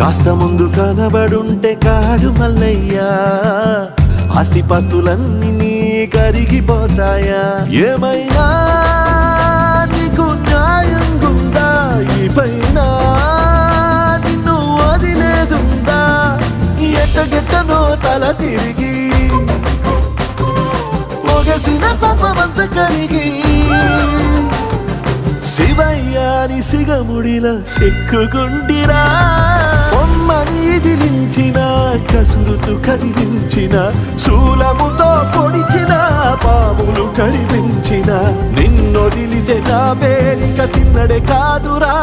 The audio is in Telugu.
కాస్త ముందు కనబడుంటే కాడు మల్లయ్యా, ఆస్తిపాస్తులన్నీ నీ కరిగిపోతాయా? ఏమైనా నీకు న్యాయం గుందా? ఈ పైన నిన్ను వదిలేదుందా? ఎట్టగెట్టనో తల తిరిగి ఒగసిన పాపమంత కరిగి శివయ్యాని సిగముడిలా చెక్కుకుంటిరా. బొమ్మని ఇదిలించిన, కసురుతూ కదిలించిన, శూలముతో పొడిచిన, పాములు కరిపించిన, నిన్నొదిలితే నా పేరిక తిన్నడే కాదురా.